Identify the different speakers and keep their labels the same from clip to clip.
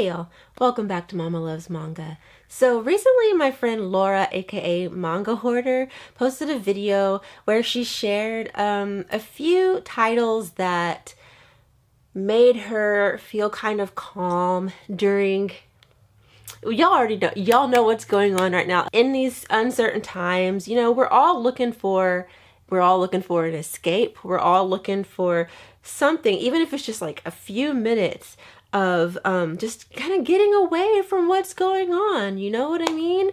Speaker 1: Hey y'all, welcome back to Mama Loves Manga. So recently my friend Laura, aka Manga Hoarder, posted a video where she shared a few titles that made her feel kind of calm during, y'all know what's going on right now. In these uncertain times, you know, we're all looking for an escape. We're all looking for something, even if it's just like a few minutes of just kind of getting away from what's going on, you know what I mean?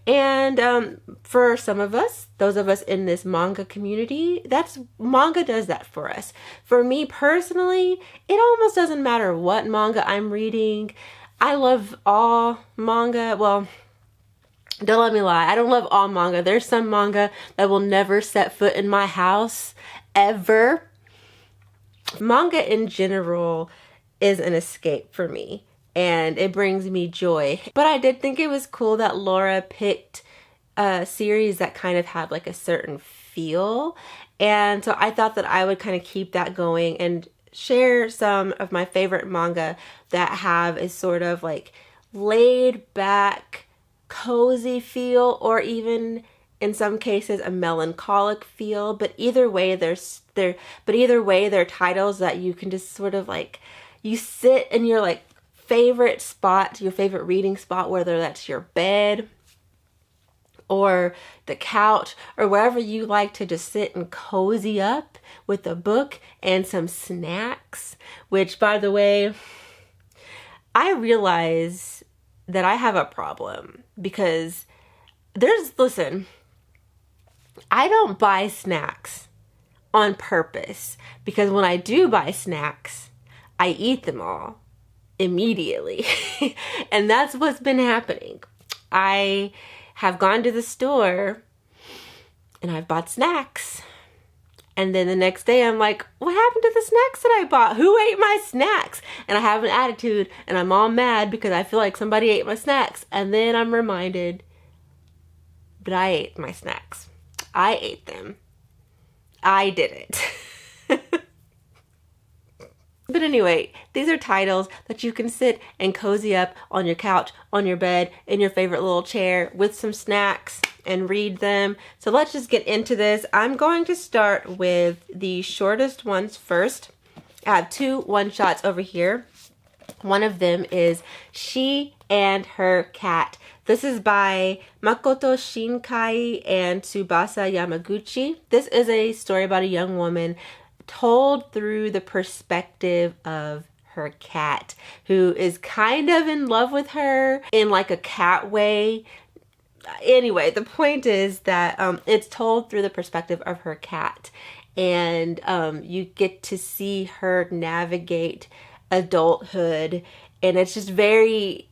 Speaker 1: And for some of us, those of us in this manga community, manga does that for us. For me personally, it almost doesn't matter what manga I'm reading. I love all manga. Well, don't let me lie, I don't love all manga. There's some manga that will never set foot in my house ever. Manga in general is an escape for me and it brings me joy. But I did think it was cool that Laura picked a series that kind of had like a certain feel, and so I thought that I would kind of keep that going and share some of my favorite manga that have a sort of like laid back, cozy feel, or even in some cases a melancholic feel. But either way, they're titles that you can just sort of like, you sit in your like favorite spot, your favorite reading spot, whether that's your bed or the couch or wherever you like to just sit and cozy up with a book and some snacks. Which, by the way, I realize that I have a problem because listen, I don't buy snacks on purpose, because when I do buy snacks, I eat them all immediately. And that's what's been happening. I have gone to the store and I've bought snacks. And then the next day I'm like, what happened to the snacks that I bought? Who ate my snacks? And I have an attitude and I'm all mad because I feel like somebody ate my snacks. And then I'm reminded, but I ate my snacks. I ate them. I did it. But anyway, these are titles that you can sit and cozy up on your couch, on your bed, in your favorite little chair with some snacks and read them. So let's just get into this. I'm going to start with the shortest ones first. I have two one-shots over here. One of them is She and Her Cat. This is by Makoto Shinkai and Tsubasa Yamaguchi. This is a story about a young woman told through the perspective of her cat, who is kind of in love with her in like a cat way. Anyway, the point is that it's told through the perspective of her cat, and you get to see her navigate adulthood, and it's just very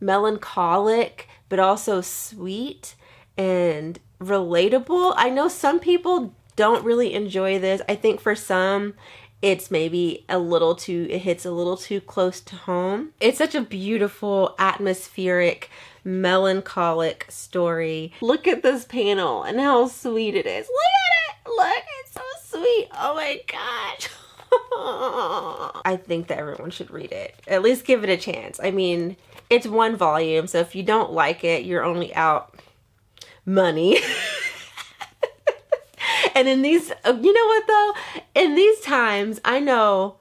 Speaker 1: melancholic but also sweet and relatable. I know some people don't really enjoy this. I think for some it's maybe it hits a little too close to home. It's such a beautiful, atmospheric, melancholic story. Look at this panel and how sweet it is. Look at it! Look, it's so sweet. Oh my gosh. I think that everyone should read it. At least give it a chance. I mean, it's one volume, so if you don't like it, you're only out money. And in these, you know what though? In these times, I know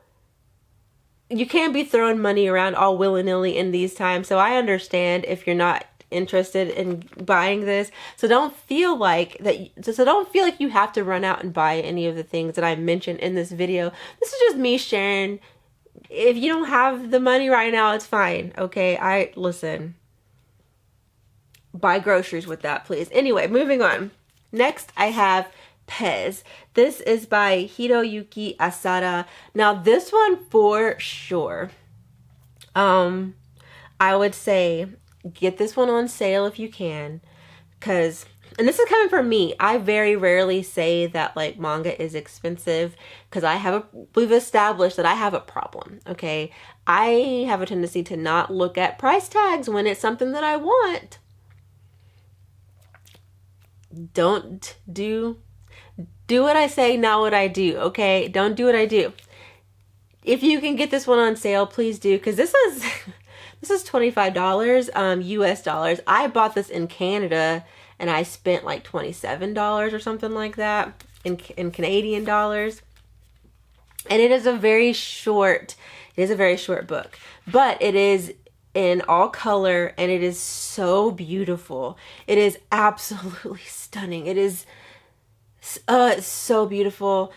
Speaker 1: you can't be throwing money around all willy-nilly in these times. So I understand if you're not interested in buying this. So don't feel like you have to run out and buy any of the things that I mentioned in this video. This is just me sharing. If you don't have the money right now, it's fine. Okay, listen. Buy groceries with that, please. Anyway, moving on. Next, I have Pez. This is by Hiroyuki Asada. Now this one for sure, I would say get this one on sale if you can, and this is coming from me, I very rarely say that like manga is expensive because we've established that I have a problem. Okay, I have a tendency to not look at price tags when it's something that I want. Don't do what I say, not what I do, okay? Don't do what I do. if you can get this one on sale, please do, because this is this is $25 US dollars. I bought this in Canada and I spent like $27 or something like that in Canadian dollars. And it is a very short book, but it is in all color and it is so beautiful. It is absolutely stunning. It is so beautiful.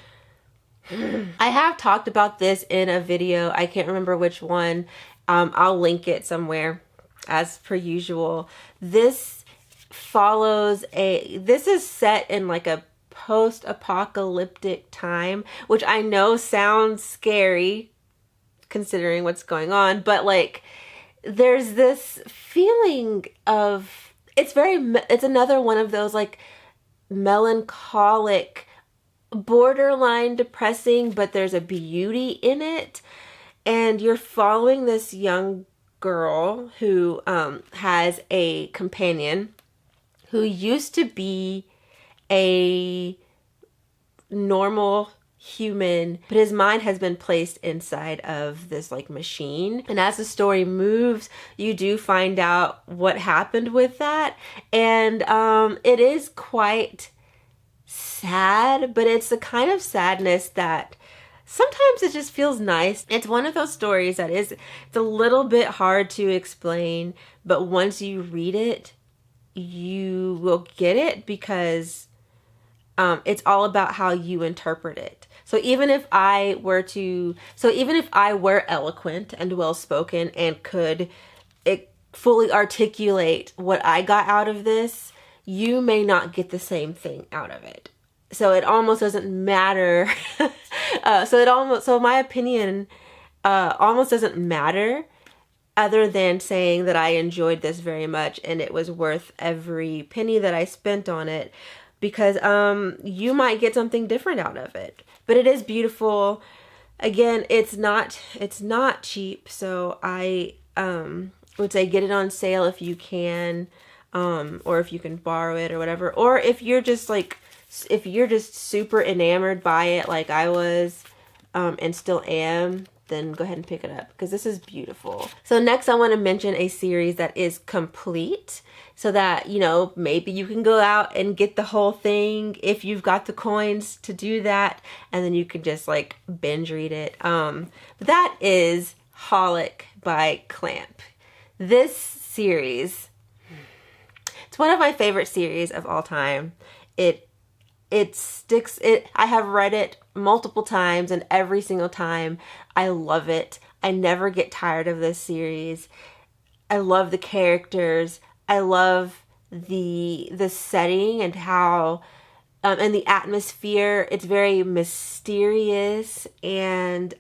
Speaker 1: I have talked about this in a video. I can't remember which one. I'll link it somewhere as per usual. This is set in like a post-apocalyptic time, which I know sounds scary considering what's going on, but like there's this feeling of, it's another one of those like melancholic, borderline depressing, but there's a beauty in it. And you're following this young girl who has a companion who used to be a normal human, but his mind has been placed inside of this like machine. And as the story moves, you do find out what happened with that. And it is quite sad, but it's the kind of sadness that sometimes it just feels nice. It's one of those stories that it's a little bit hard to explain, but once you read it, you will get it, because it's all about how you interpret it. So even if I were eloquent and well-spoken and could fully articulate what I got out of this, you may not get the same thing out of it. So it almost doesn't matter. So my opinion almost doesn't matter, other than saying that I enjoyed this very much and it was worth every penny that I spent on it, because you might get something different out of it. But it is beautiful. Again, it's not cheap, so I would say get it on sale if you can, or if you can borrow it or whatever. Or if you're just super enamored by it like I was, and still am, then go ahead and pick it up, because this is beautiful. So next I want to mention a series that is complete, so that, you know, maybe you can go out and get the whole thing if you've got the coins to do that, and then you can just like binge read it. That is Holic by Clamp. This series, it's one of my favorite series of all time. I have read it multiple times, and every single time I love it. I never get tired of this series. I love the characters. I love the setting and how and the atmosphere. It's very mysterious and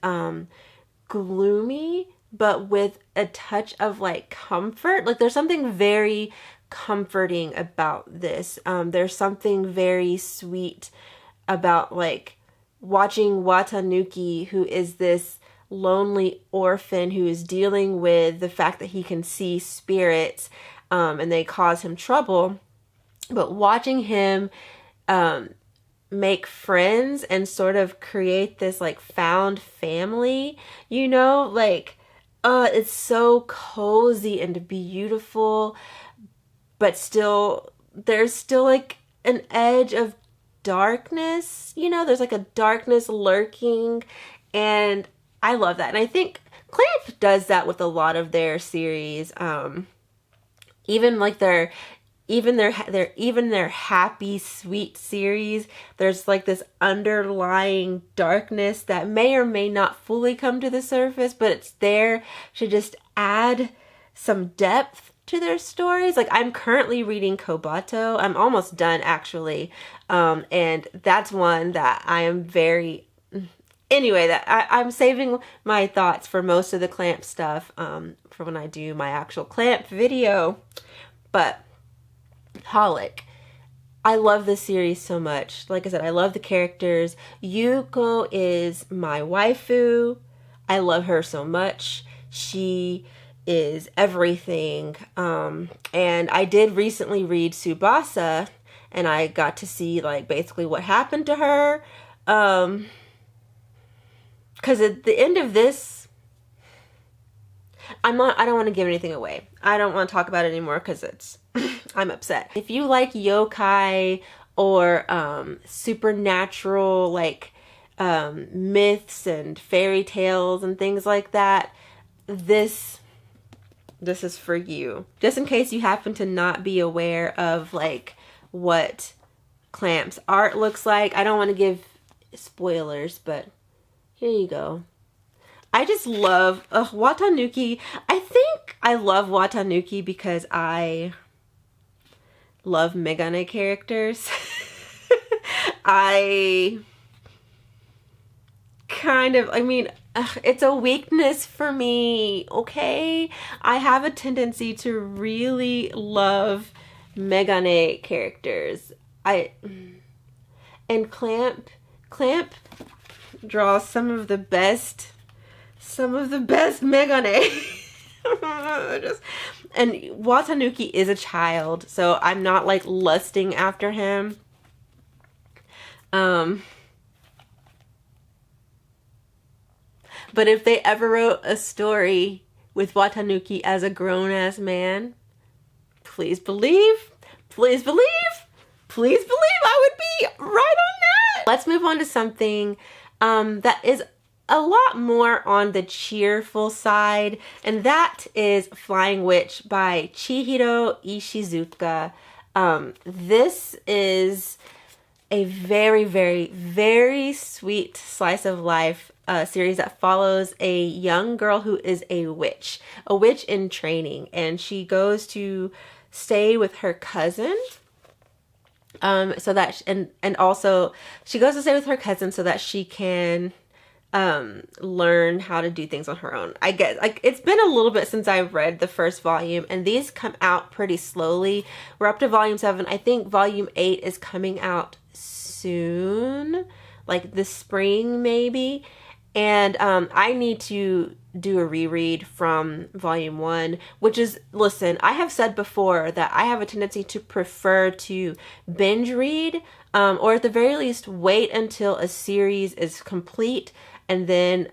Speaker 1: gloomy, but with a touch of like comfort. Like there's something very comforting about this. There's something very sweet about like watching Watanuki, who is this lonely orphan who is dealing with the fact that he can see spirits, and they cause him trouble, but watching him make friends and sort of create this like found family, you know, like it's so cozy and beautiful, but still there's still like an edge of darkness, you know, there's like a darkness lurking, and I love that. And I think Clamp does that with a lot of their series, even like their happy sweet series, there's like this underlying darkness that may or may not fully come to the surface, but it's there to just add some depth to their stories. Like I'm currently reading Kobato. I'm almost done actually. And that's one that I am very, anyway, that I'm saving my thoughts for most of the Clamp stuff, for when I do my actual Clamp video. But Holic, I love this series so much. Like I said, I love the characters. Yuko is my waifu. I love her so much. She is everything. And I did recently read Tsubasa, and I got to see like basically what happened to her. because at the end of this, I don't want to give anything away. I don't want to talk about it anymore because it's I'm upset. If you like yokai or supernatural, like myths and fairy tales and things like that, this is for you. Just in case you happen to not be aware of like what Clamp's art looks like. I don't want to give spoilers, but here you go. I just love Watanuki. I think I love Watanuki because I love Megane characters. I mean, it's a weakness for me, okay? I have a tendency to really love Megane characters. And Clamp draws some of the best Megane. And Watanuki is a child, so I'm not like lusting after him. But if they ever wrote a story with Watanuki as a grown-ass man, please believe, please believe, please believe I would be right on that. Let's move on to something that is a lot more on the cheerful side, and that is Flying Witch by Chihiro Ishizuka. This is a very, very, very sweet slice of life series that follows a young girl who is a witch in training, and she goes to stay with her cousin. So that and also she goes to stay with her cousin so that she can learn how to do things on her own. I guess like it's been a little bit since I've read the first volume, and these come out pretty slowly. We're up to volume 7. I think volume 8 is coming out soon, like this spring maybe. And I need to do a reread from volume 1, which is, listen, I have said before that I have a tendency to prefer to binge read, or at the very least wait until a series is complete and then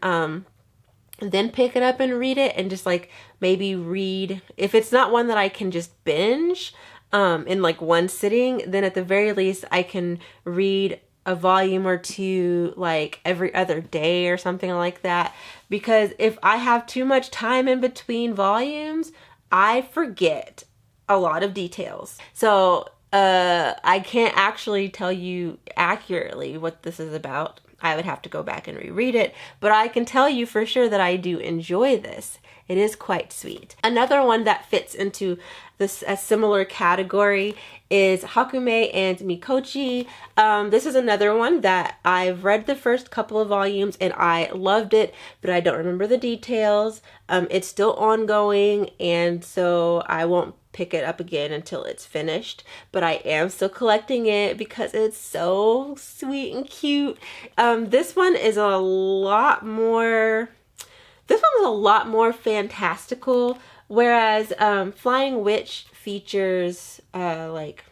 Speaker 1: pick it up and read it, and just like maybe read, if it's not one that I can just binge in like one sitting, then at the very least I can read a volume or two like every other day or something like that. Because if I have too much time in between volumes, I forget a lot of details. So I can't actually tell you accurately what this is about. I would have to go back and reread it, but I can tell you for sure that I do enjoy this. It is quite sweet. Another one that fits into this a similar category is Hakume and Mikochi. This is another one that I've read the first couple of volumes and I loved it, but I don't remember the details. It's still ongoing, and so I won't pick it up again until it's finished, but I am still collecting it because it's so sweet and cute. This one is a lot more fantastical, whereas Flying Witch features like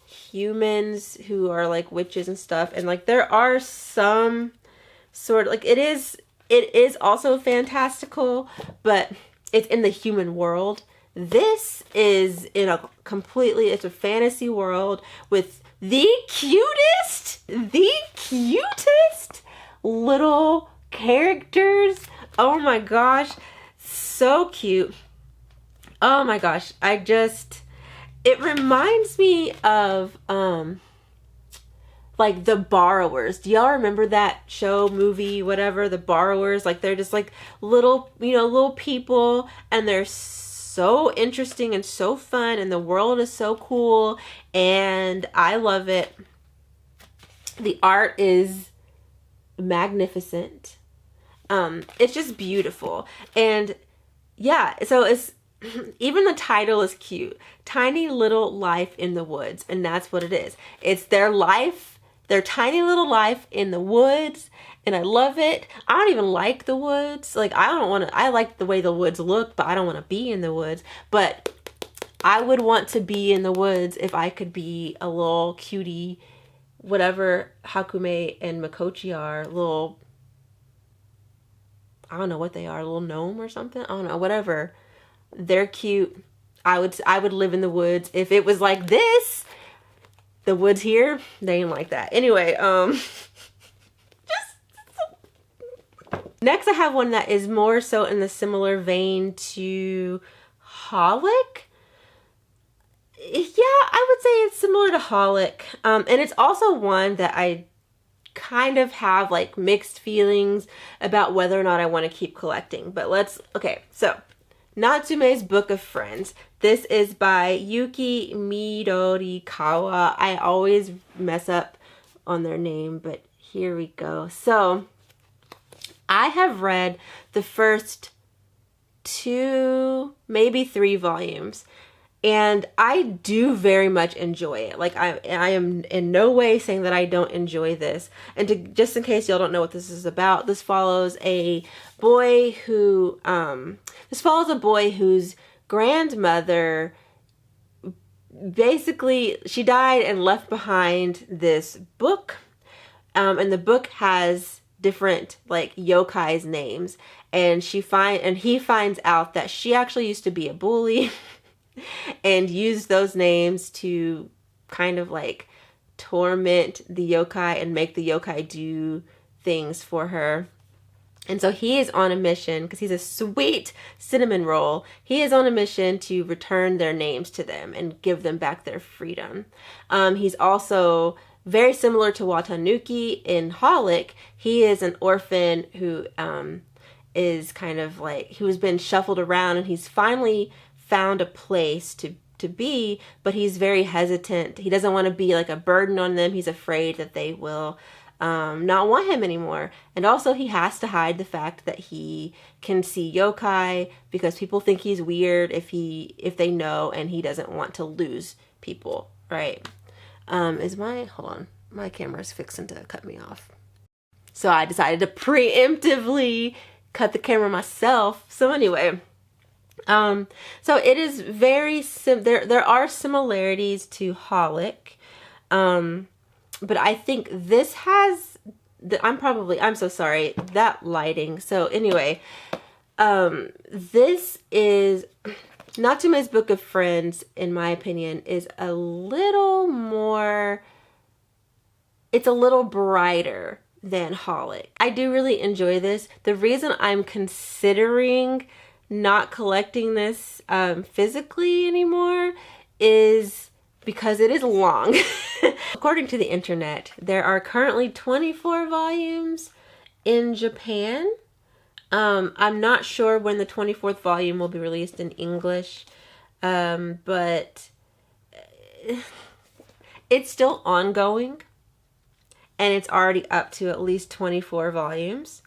Speaker 1: humans who are like witches and stuff, and like there are some sort of like it is also fantastical, but it's in the human world. This is in it's a fantasy world with the cutest little characters. Oh my gosh, so cute. Oh my gosh, it reminds me of like The Borrowers. Do y'all remember that show, movie, whatever, The Borrowers? Like they're just like little people, and they're so interesting and so fun, and the world is so cool, and I love it. The art is magnificent. It's just beautiful. And yeah, so it's even the title is cute. Tiny Little Life in the Woods, and that's what it is. It's their life, their tiny little life in the woods, and I love it. I don't even like the woods. Like I like the way the woods look, but I don't want to be in the woods. But I would want to be in the woods if I could be a little cutie, whatever Hakume and Mikochi are, little I don't know what they are, a little gnome or something. I don't know, whatever. They're cute. I would live in the woods if it was like this. The woods here, they ain't like that. Anyway, next I have one that is more so in the similar vein to Holic. Yeah, I would say it's similar to Holic. And it's also one that I kind of have like mixed feelings about whether or not I want to keep collecting. But okay, so Natsume's Book of Friends. This is by Yuki Midorikawa. I always mess up on their name, but here we go. So I have read the first 2, maybe 3 volumes. And I do very much enjoy it. Like I am in no way saying that I don't enjoy this. And just in case y'all don't know what this is about, this follows a boy whose grandmother, basically she died and left behind this book. And the book has different like yokai's names. And he finds out that she actually used to be a bully. And use those names to kind of like torment the yokai and make the yokai do things for her. And so he is on a mission, because he's a sweet cinnamon roll. He is on a mission to return their names to them and give them back their freedom. He's also very similar to Watanuki in Holic. He is an orphan who is kind of like, who's been shuffled around, and he's finally found a place to be, but he's very hesitant. He doesn't want to be like a burden on them. He's afraid that they will not want him anymore. And also he has to hide the fact that he can see yokai, because people think he's weird if they know, and he doesn't want to lose people, right? Hold on, my camera's fixing to cut me off. So I decided to preemptively cut the camera myself. So anyway, so it is very there are similarities to Holic, but I think this has I'm so sorry, that lighting. So anyway, this is Natsume's Book of Friends, in my opinion, is a little more, it's a little brighter than Holic. I do really enjoy this. The reason I'm considering not collecting this physically anymore is because it is long. According to the internet, there are currently 24 volumes in Japan. I'm not sure when the 24th volume will be released in English, but it's still ongoing, and it's already up to at least 24 volumes.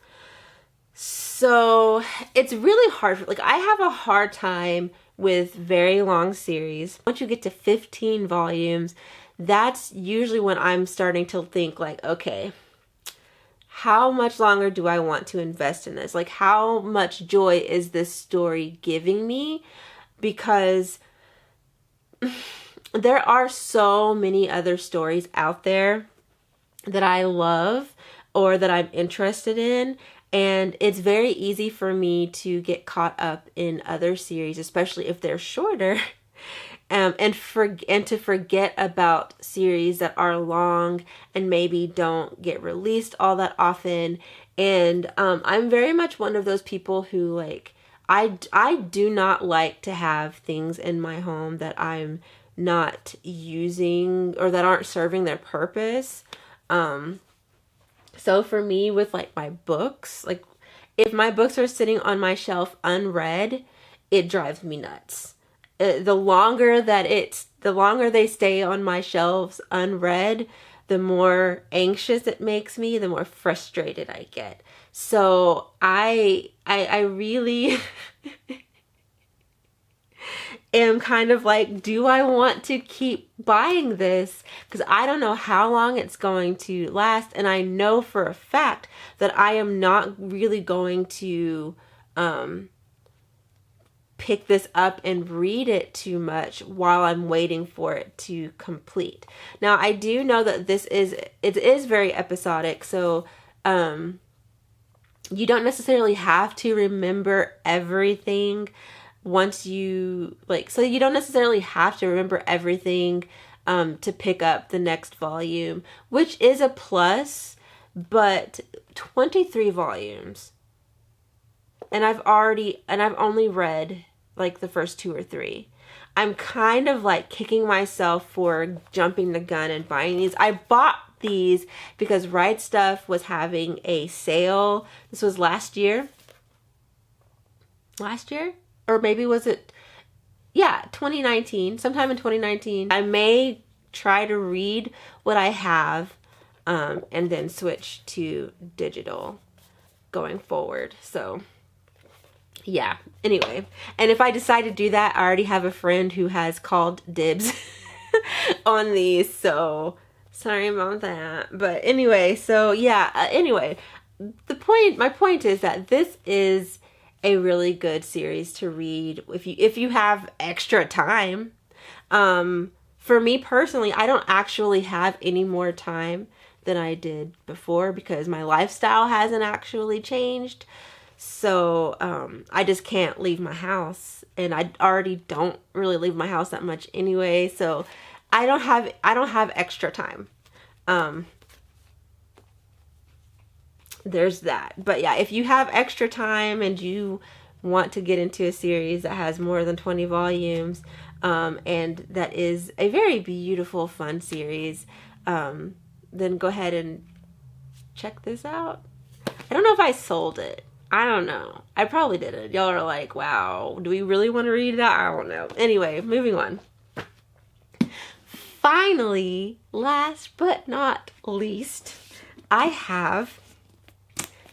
Speaker 1: So it's really hard. Like, I have a hard time with very long series. Once you get to 15 volumes, that's usually when I'm starting to think like, okay, how much longer do I want to invest in this? Like, how much joy is this story giving me? Because there are so many other stories out there that I love or that I'm interested in. And it's very easy for me to get caught up in other series, especially if they're shorter, and to forget about series that are long and maybe don't get released all that often. And I'm very much one of those people who, like, I do not like to have things in my home that I'm not using or that aren't serving their purpose. So for me, with like my books, like if my books are sitting on my shelf unread, it drives me nuts. The longer they stay on my shelves unread, the more anxious it makes me, the more frustrated I get. So I really am kind of like, do I want to keep buying this? Because I don't know how long it's going to last. And I know for a fact that I am not really going to pick this up and read it too much while I'm waiting for it to complete. Now, I do know that it is very episodic. So you don't necessarily have to remember everything once you so you don't necessarily have to remember everything to pick up the next volume, which is a plus, but 23 volumes. And I've only read like the first 2 or 3. I'm kind of like kicking myself for jumping the gun and buying these. I bought these because Right Stuff was having a sale. This was last year. Or maybe was it? Yeah, 2019. Sometime in 2019. I may try to read what I have and then switch to digital going forward. So yeah, anyway. And if I decide to do that, I already have a friend who has called dibs on these. So sorry about that. But anyway, so yeah, anyway, my point is that this is a really good series to read if you have extra time. For me personally, I don't actually have any more time than I did before because my lifestyle hasn't actually changed. So I just can't leave my house, and I already don't really leave my house that much anyway. So I don't have extra time. There's that. But yeah, if you have extra time and you want to get into a series that has more than 20 volumes, and that is a very beautiful, fun series, then go ahead and check this out. I don't know if I sold it. I don't know. I probably didn't. Y'all are like, wow, do we really want to read that? I don't know. Anyway, moving on. Finally, last but not least, I have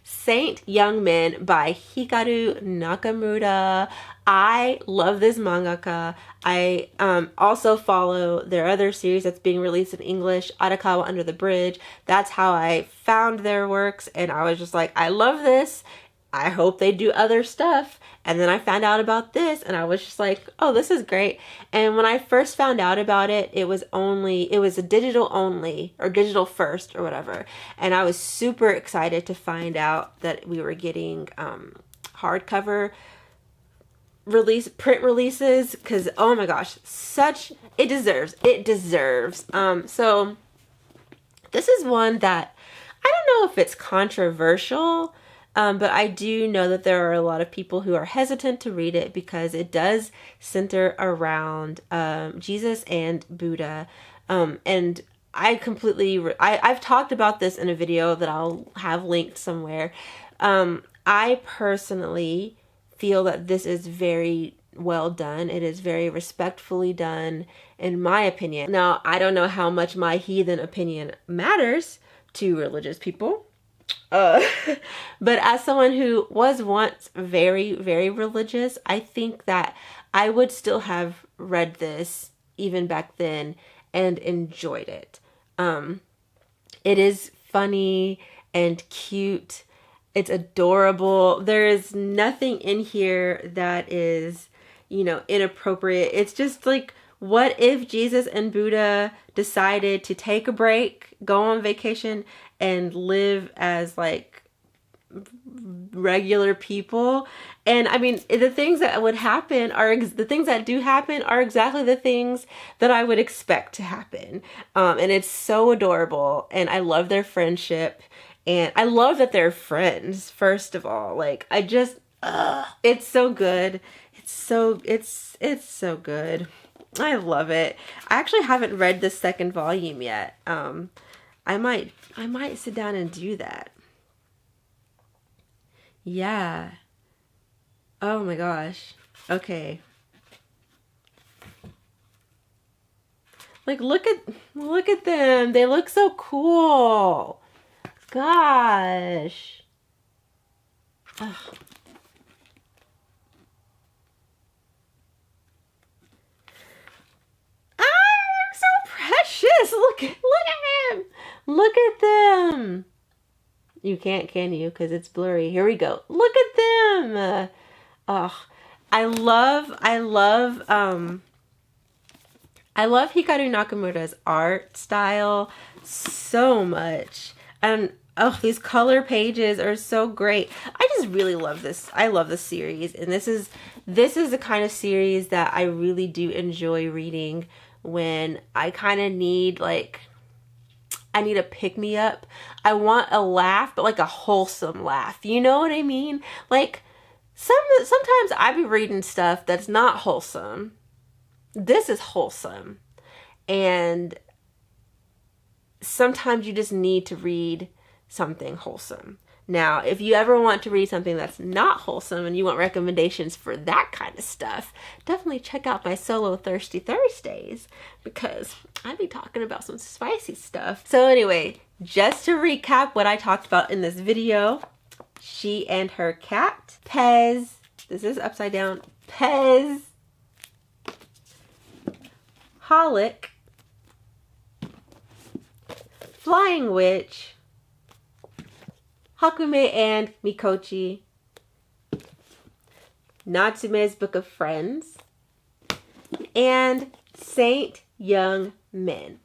Speaker 1: Saint Young Men by Hikaru Nakamura. I love this mangaka. I also follow their other series that's being released in English, Arakawa Under the Bridge. That's how I found their works, and I was just like, I love this. I hope they do other stuff. And then I found out about this, and I was just like, oh, this is great. And when I first found out about it, it was a digital only, or digital first, or whatever. And I was super excited to find out that we were getting hardcover print releases, because oh my gosh, it deserves. So this is one that I don't know if it's controversial, but I do know that there are a lot of people who are hesitant to read it because it does center around Jesus and Buddha. And I've talked about this in a video that I'll have linked somewhere. I personally feel that this is very well done. It is very respectfully done, in my opinion. Now, I don't know how much my heathen opinion matters to religious people. But as someone who was once very, very religious, I think that I would still have read this even back then and enjoyed it. It is funny and cute. It's adorable. There is nothing in here that is, inappropriate. It's just like, what if Jesus and Buddha decided to take a break, go on vacation, and live as like regular people? And I mean, the things that would happen the things that do happen are exactly the things that I would expect to happen. And it's so adorable, and I love their friendship, and I love that they're friends. First of all, like, I just it's so good. It's so good. I love it. I actually haven't read the second volume yet. I might sit down and do that. Yeah. Oh my gosh. Okay. Like, look at them. They look so cool. Gosh. Ugh. Precious. Look at him. Look at them. You can't, can you? Because it's blurry. Here we go. Look at them. I love Hikaru Nakamura's art style so much. And Oh, these color pages are so great. I just really love this. I love this series, and this is the kind of series that I really do enjoy reading when I kind of need, like, I need a pick-me-up. I want a laugh, but like a wholesome laugh. You know what I mean? Like, sometimes I be reading stuff that's not wholesome. This is wholesome. And sometimes you just need to read something wholesome. Now, if you ever want to read something that's not wholesome and you want recommendations for that kind of stuff, definitely check out my solo Thirsty Thursdays, because I be talking about some spicy stuff. So anyway, just to recap what I talked about in this video: She and Her Cat, Pez, this is upside down, Pez, Holic, Flying Witch, Hakume and Mikochi, Natsume's Book of Friends, and Saint Young Men.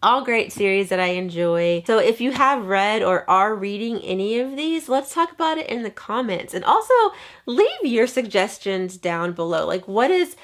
Speaker 1: All great series that I enjoy. So if you have read or are reading any of these, let's talk about it in the comments. And also leave your suggestions down below. Like, what is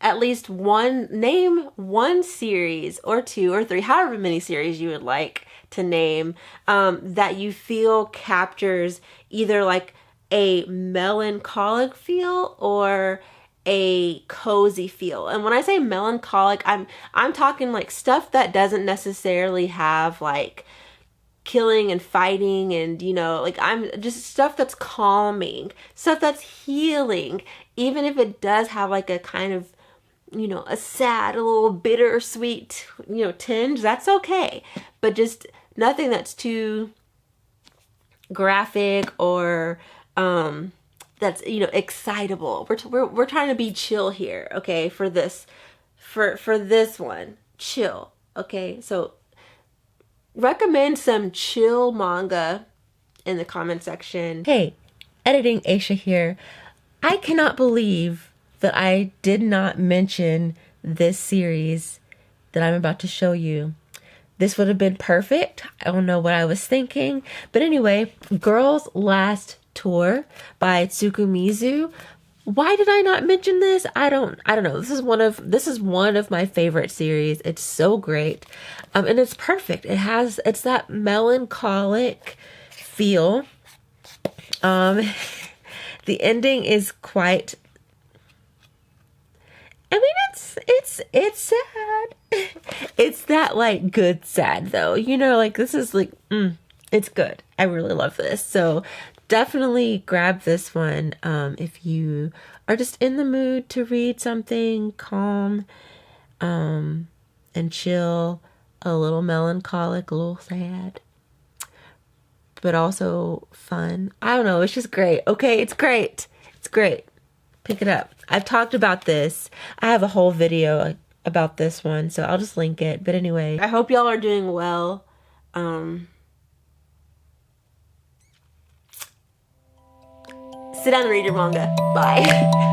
Speaker 1: at least name one series or two or three, however many series you would like to name, that you feel captures either like a melancholic feel or a cozy feel. And when I say melancholic, I'm talking like stuff that doesn't necessarily have like killing and fighting, and, you know, like, I'm just stuff that's calming, stuff that's healing, even if it does have like a kind of, you know, a sad, a little bittersweet, you know, tinge. That's okay, but just nothing that's too graphic or that's, you know, excitable. We're trying to be chill here, okay? For this one, chill, okay? So recommend some chill manga in the comment section. Hey, editing Aisha here. I cannot believe that I did not mention this series that I'm about to show you. This would have been perfect. I don't know what I was thinking. But anyway, Girls Last Tour by Tsukumizu. Why did I not mention this? I don't know. This is one of my favorite series. It's so great. And it's perfect. It's that melancholic feel. The ending is quite, I mean, it's sad. It's that like good sad though, you know, like this is like, it's good. I really love this. So definitely grab this one if you are just in the mood to read something calm and chill, a little melancholic, a little sad, but also fun. I don't know. It's just great. Okay, it's great. It's great. Pick it up. I've talked about this. I have a whole video about this one, so I'll just link it. But anyway, I hope y'all are doing well. Sit down and read your manga. Bye.